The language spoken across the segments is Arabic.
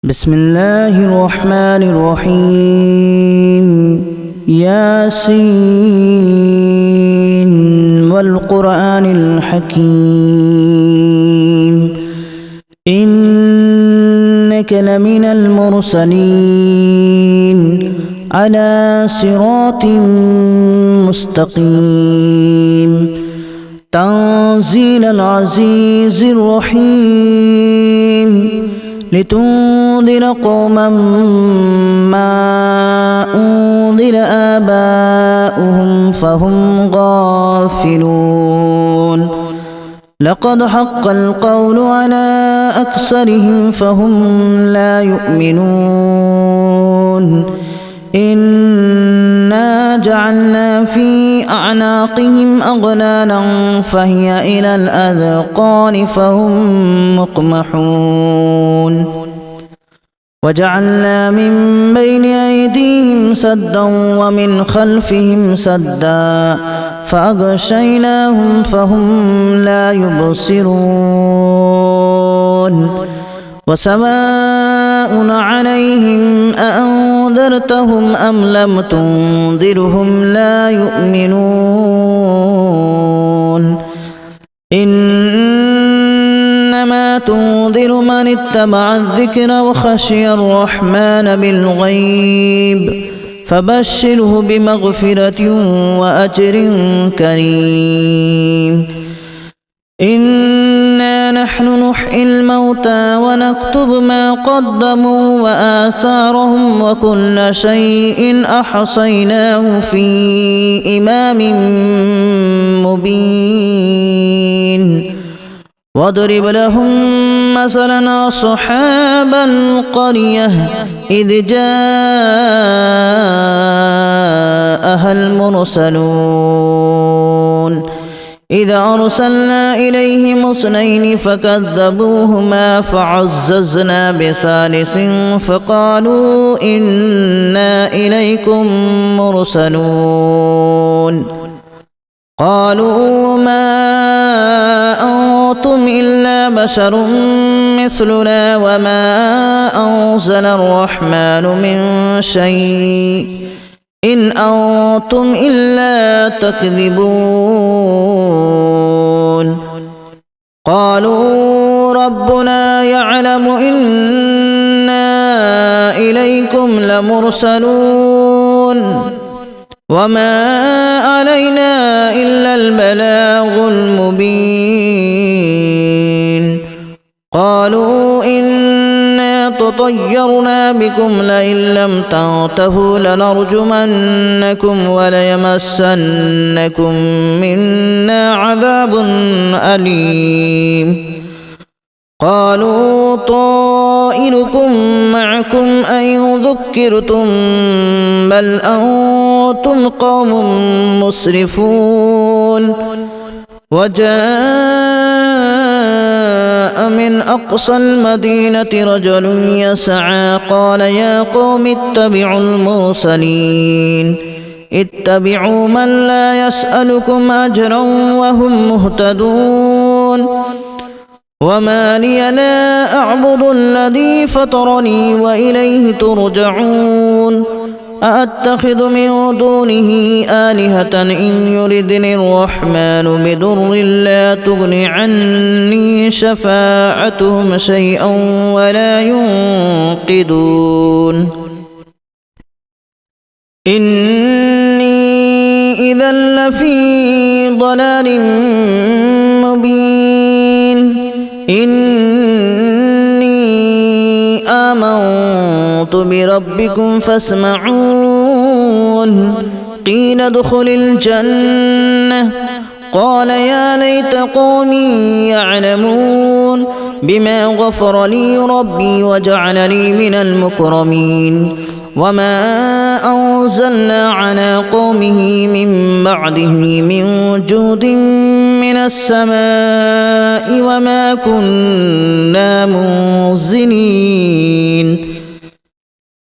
بسم الله الرحمن الرحيم ياسين والقرآن الحكيم إنك لمن المرسلين على صراط مستقيم تنزيل العزيز الرحيم لتنذر قوما ما أنذر آباؤهم فهم غافلون لقد حق القول على أكثرهم فهم لا يؤمنون إنا جعلنا في أعناقهم أغلالا فهي إلى الأذقان فهم مقمحون وجعلنا من بين أيديهم سدا ومن خلفهم سدا فأغشيناهم فهم لا يبصرون وسواء عليهم أأنذرتهم أم لم تنذرهم لا يؤمنون إنما تنذر من اتبع الذكر وخشي الرحمن بالغيب فبشره بمغفرة وأجر كريم إنا نحن نحيي الموتى ونكتب ما قدموا وآثارهم وكل شيء أحصيناه في إمام مبين واضرب لهم مثلا أصحاب القرية إذ جاءها المرسلون إذا أرسلنا إليهم اثنين فكذبوهما فعززنا بثالث فقالوا إنا إليكم مرسلون قالوا ما أنتم إلا بشر مثلنا وما أنزل الرحمن من شيء إن أنتم إلا تكذبون قالوا ربنا يعلم إنا إليكم لمرسلون وما علينا إلا البلاغ المبين قالوا إنا تطيرنا بكم لئن لم تنتهوا لنرجمنكم وليمسنكم منا عذاب أليم قالوا طائركم معكم أن ذكرتم بل أنتم قوم مسرفون وجاء من أقصى المدينة رجل يسعى قال يا قوم اتبعوا المرسلين اتبعوا من لا يسألكم أجرا وهم مهتدون وما لي لا أعبد الذي فطرني وإليه ترجعون أأتخذ من دونه آلهة إن يردني الرحمن بضر لا تغن عني شفاعتهم شيئا ولا ينقذون إني إذا لفي ضلال مبين إني آمنت بربكم فاسمعون قيل ادخل الجنة قال يا ليت قومي يعلمون بما غفر لي ربي وجعلني من المكرمين وما أنزلنا على قومه من بعده من جود من السماء وما كنا منزلين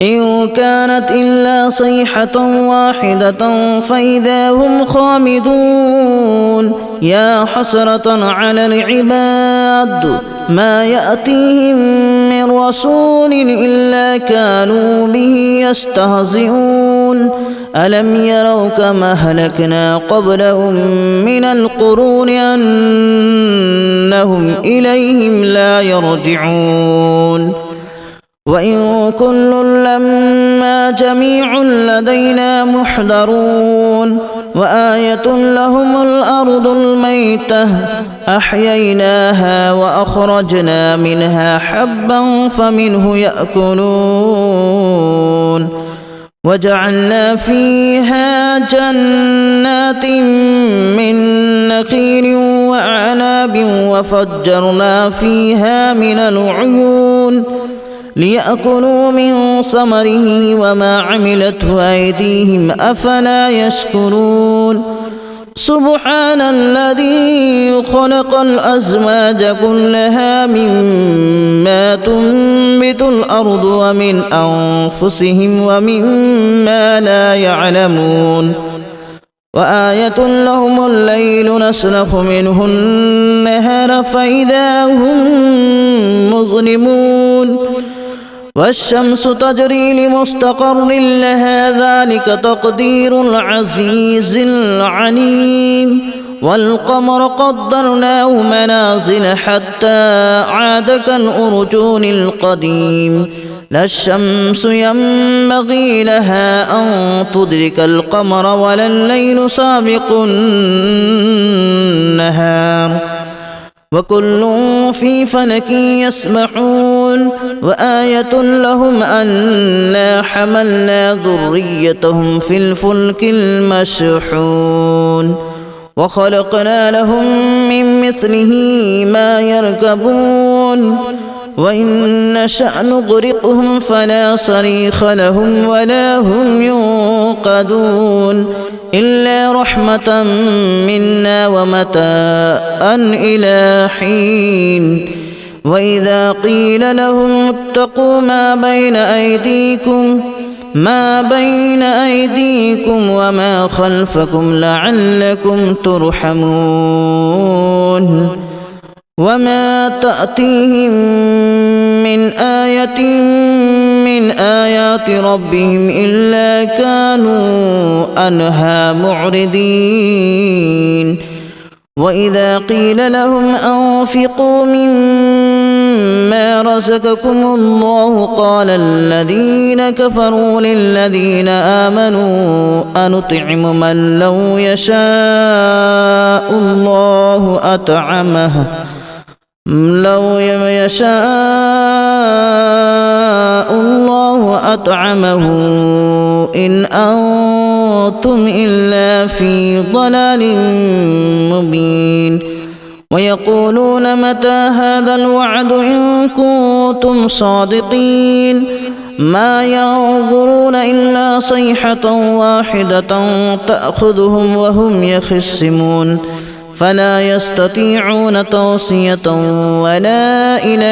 إن كانت إلا صيحة واحدة فإذا هم خامدون يا حسرة على العباد ما يأتيهم من رسول إلا كانوا به يستهزئون ألم يروا كما أهلكنا قبلهم من القرون أنهم إليهم لا يرجعون وإن كل لما جميع لدينا محضرون وآية لهم الأرض الميتة أحييناها وأخرجنا منها حبا فمنه يأكلون وجعلنا فيها جنات من نخيل وأعناب وفجرنا فيها من العيون ليأكلوا من ثمره وما عملته أيديهم أفلا يشكرون سبحان الذي خلق الأزواج كلها مما تنبت الأرض ومن أنفسهم ومما لا يعلمون وآية لهم الليل نسلخ منه النهار فإذا هم مظلمون والشمس تجري لمستقر لها ذلك تقدير العزيز العليم والقمر قدرناه منازل حتى عاد كالأرجون القديم لا الشمس ينبغي لها أن تدرك القمر ولا الليل سابق النهار وكل في فلك يسبحون وآية لهم أنا حملنا ذريتهم في الفلك المشحون وخلقنا لهم من مثله ما يركبون وإن نشأ نغرقهم فلا صريخ لهم ولا هم ينقذون إلا رحمة منا ومتاعا إلى حين وإذا قيل لهم اتقوا ما بين أيديكم وما خلفكم لعلكم ترحمون وما تأتيهم من آية من آيات ربهم إلا كانوا عنها معرضين وإذا قيل لهم أنفقوا مما رزقكم الله قال الذين كفروا للذين آمنوا أنطعم من لو يشاء الله أطعمه إن أنتم إلا في ضلال مبين ويقولون متى هذا الوعد إن كنتم صادقين ما ينظرون إلا صيحة واحدة تأخذهم وهم يخصمون فلا يستطيعون توصية ولا إلى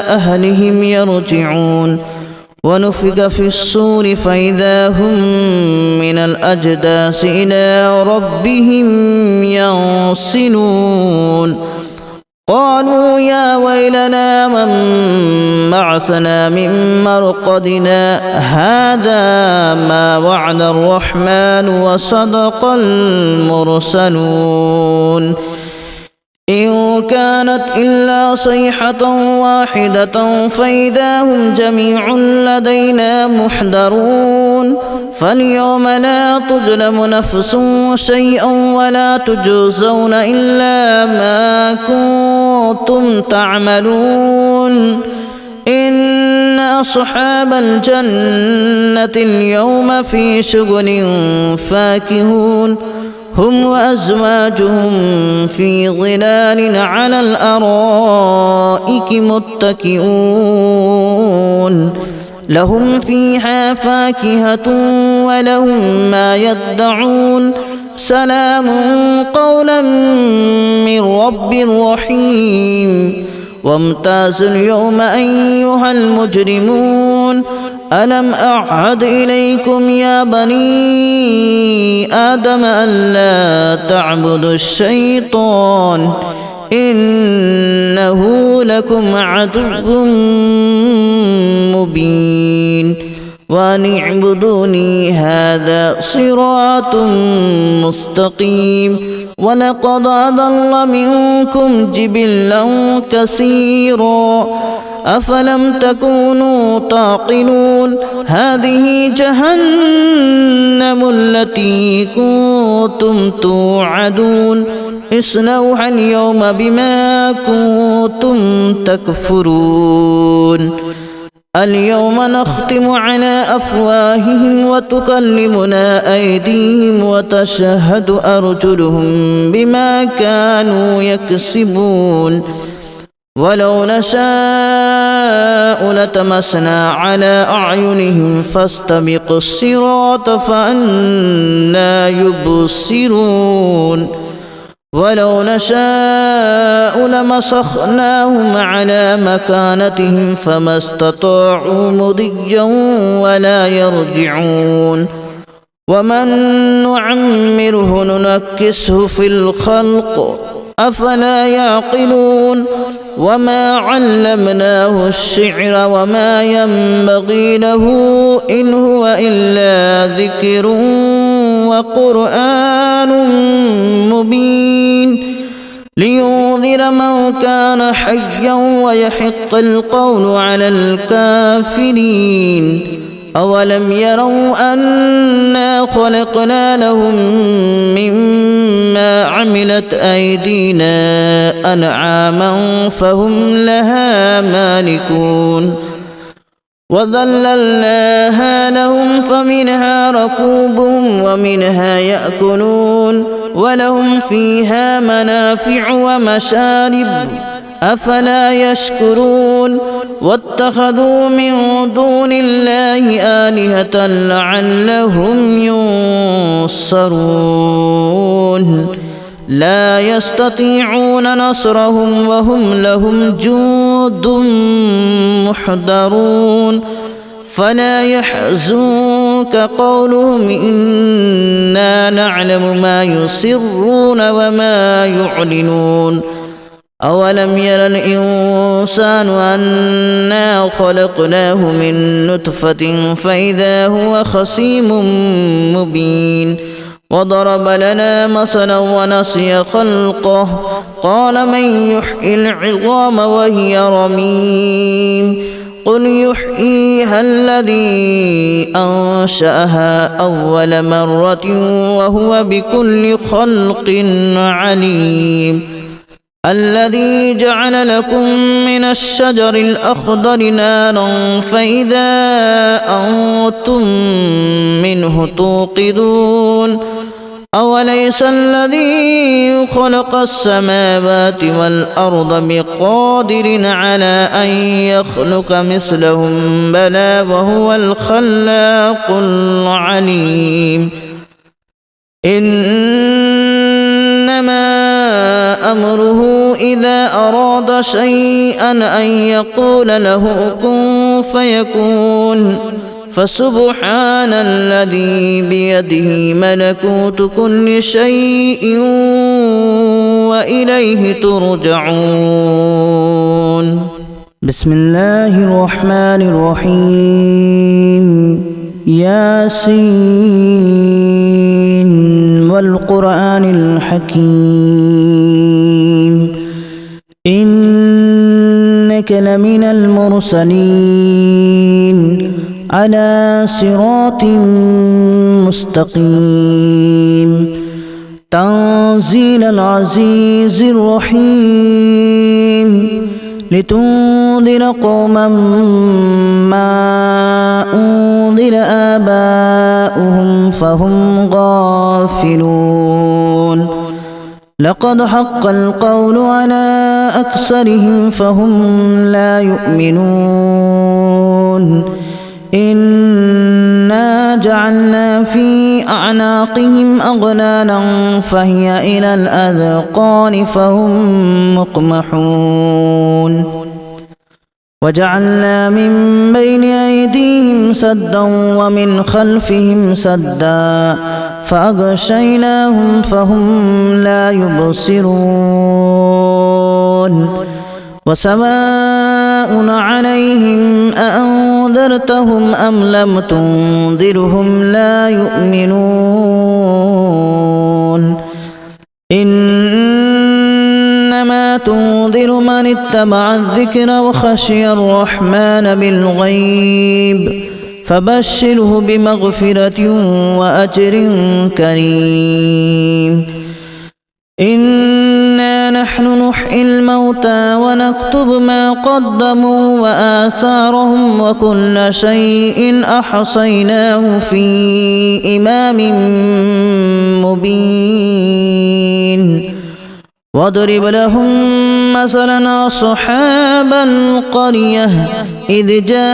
أهلهم يرجعون ونفخ في الصور فإذا هم من الأجداث إلى ربهم ينسلون قالوا يا ويلنا من بعثنا من مرقدنا هذا ما وعد الرحمن وصدق المرسلون إن كانت إلا صيحة واحدة فإذا هم جميع لدينا محضرون فاليوم لا تظلم نفس شيئا ولا تجزون إلا ما كنتم تعملون إن أصحاب الجنة اليوم في شغل فاكهون هم وأزواجهم في ظلال على الأرائك متكئون لهم فيها فاكهة ولهم ما يدعون سلام قولا من رب رحيم وامتازوا اليوم أيها المجرمون ألم أعهد إليكم يا بني آدم ألا تعبدوا الشيطان إنه لكم عدو مبين وأن اعبدوني هذا صراط مستقيم ولقد أضل منكم جبلا كثيرا أفلم تكونوا تعقلون هذه جهنم التي كنتم توعدون اصلوها اليوم بما كنتم تكفرون اليوم نختم على أفواههم وتكلمنا أيديهم وتشهد أرجلهم بما كانوا يكسبون ولو نشاء لتمسنا على أعينهم فاستبقوا الصراط فأنى يبصرون ولو نشاء لمسخناهم على مكانتهم فما استطاعوا مضيا ولا يرجعون ومن نعمره ننكسه في الخلق أفلا يعقلون وما علمناه الشعر وما ينبغي له إن هو إلا ذكر وقرآن مبين لينذر من كان حيا ويحق القول على الكافرين أولم يروا أنا خلقنا لهم مما عملت أيدينا أنعاما فهم لها مالكون وذللناها لهم فمنها ركوبهم ومنها يأكلون ولهم فيها منافع ومشارب أفلا يشكرون واتخذوا من دون الله آلهة لعلهم ينصرون لا يستطيعون نصرهم وهم لهم جند محضرون فلا يحزنك قولهم إنا نعلم ما يسرون وما يعلنون أولم ير الإنسان أنا خلقناه من نطفة فإذا هو خصيم مبين وضرب لنا مثلا ونسي خلقه قال من يحيي العظام وهي رميم قل يحييها الذي أنشأها أول مرة وهو بكل خلق عليم الذي جعل لكم من الشجر الأخضر نارا فإذا أنتم منه توقدون أوليس الذي خلق السماوات والأرض بقادر على أن يخلق مثلهم بلى وهو الخلاق العليم إنما أمره إذا أراد شيئا أن يقول له كن فيكون فسبحان الذي بيده ملكوت كل شيء وإليه ترجعون بسم الله الرحمن الرحيم ياسين والقرآن الحكيم إنك لمن المرسلين على صراط مستقيم تنزيل العزيز الرحيم لتنذر قوما ما أنذر آباؤهم فهم غافلون لقد حق القول على أكثرهم فهم لا يؤمنون إنا جعلنا في أعناقهم أغلالا فهي إلى الأذقان فهم مقمحون وجعلنا من بين أيديهم سدا ومن خلفهم سدا فأغشيناهم فهم لا يبصرون وسواء عليهم أأنذرتهم أم لم تنذرهم لا يؤمنون إنما تنذر من اتبع الذكر وخشي الرحمن بالغيب فبشره بمغفرة وأجر كريم إنا نحن نحيي الموتى ونكتب ما قدموا وآثارهم وكل شيء أحصيناه في إمام مبين واضرب لهم مثلا أصحاب القرية إذ جاءها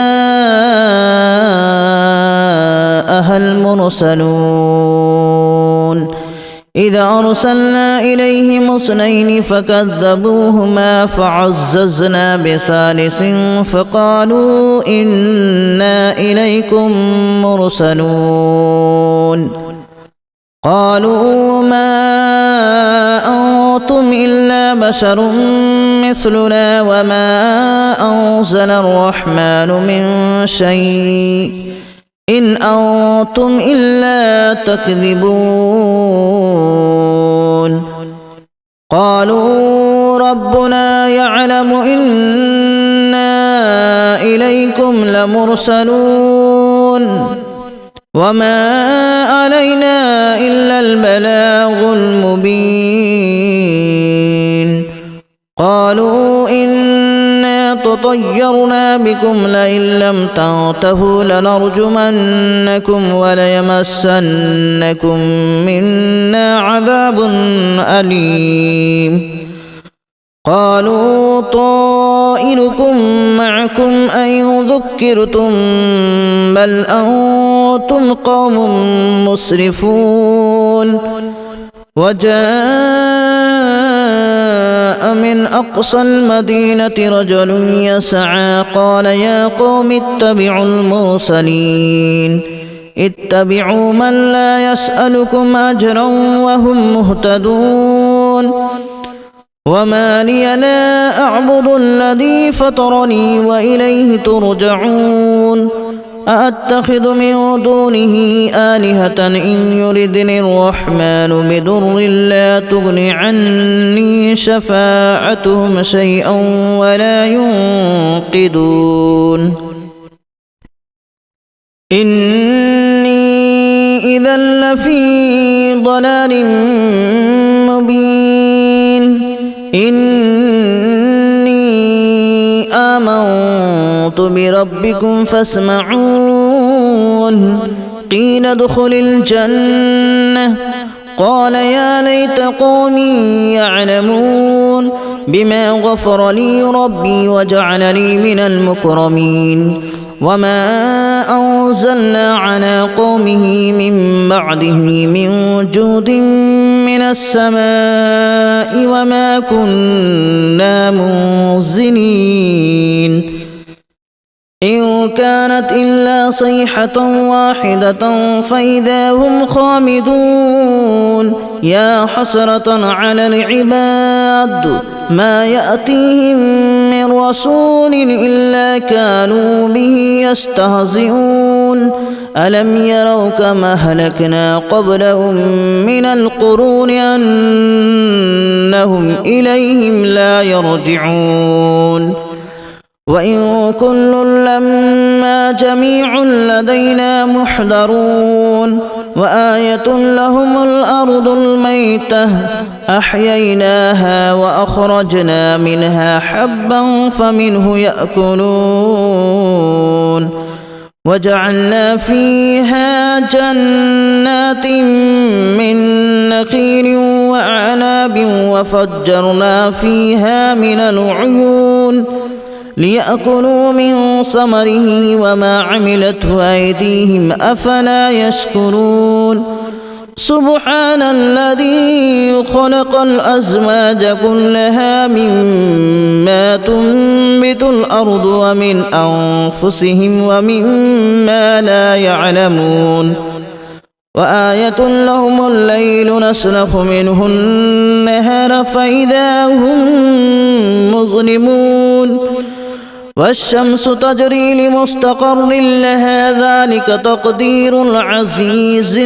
المرسلون إذ أرسلنا إليهم اثنين فكذبوهما فعززنا بثالث فقالوا إنا إليكم مرسلون قالوا ما أنتم إلا بشر مثلنا وما أنزل الرحمن من شيء إن أنتم إلا تكذبون قالوا ربنا يعلم إنا إليكم لمرسلون وما علينا إلا البلاغ المبين قالوا إنا تطيرنا بكم لئن لم تنتهوا لنرجمنكم وليمسنكم منا عذاب أليم قالوا طائركم معكم أئن ذكرتم بل أنتم قوم مسرفون وجاء من أقصى المدينة رجل يسعى قال يا قوم اتبعوا المرسلين اتبعوا من لا يسألكم أجرا وهم مهتدون وما لي لا أعبد الذي فطرني وإليه ترجعون أأتخذ من دونه آلهة إن يردني الرحمن بضر لا تغن عني شفاعتهم شيئا ولا ينقذون إني إذا لفي ضلال مبين إني آمنت بربكم فاسمعون قيل ادخل الجنة قال يا ليت قومي يعلمون بما غفر لي ربي وجعلني من المكرمين وما أنزلنا على قومه من بعده من جود من السماء وما كنا منزلين إن كانت إلا صيحة واحدة فإذا هم خامدون يا حسرة على العباد ما يأتيهم من رسول إلا كانوا به يستهزئون ألم يروا كما أهلكنا قبلهم من القرون أنهم إليهم لا يرجعون وإن كل لما جميع لدينا محضرون وآية لهم الأرض الميتة أحييناها وأخرجنا منها حبا فمنه يأكلون وجعلنا فيها جنات من نخيل وأعناب وفجرنا فيها من العيون ليأكلوا من ثمره وما عملته أيديهم أفلا يشكرون سبحان الذي خلق الأزواج كلها مما تنبت الأرض ومن أنفسهم ومما لا يعلمون وآية لهم الليل نسلخ منه النهار فإذا هم مظلمون والشمس تجري لمستقر لها ذلك تقدير العزيز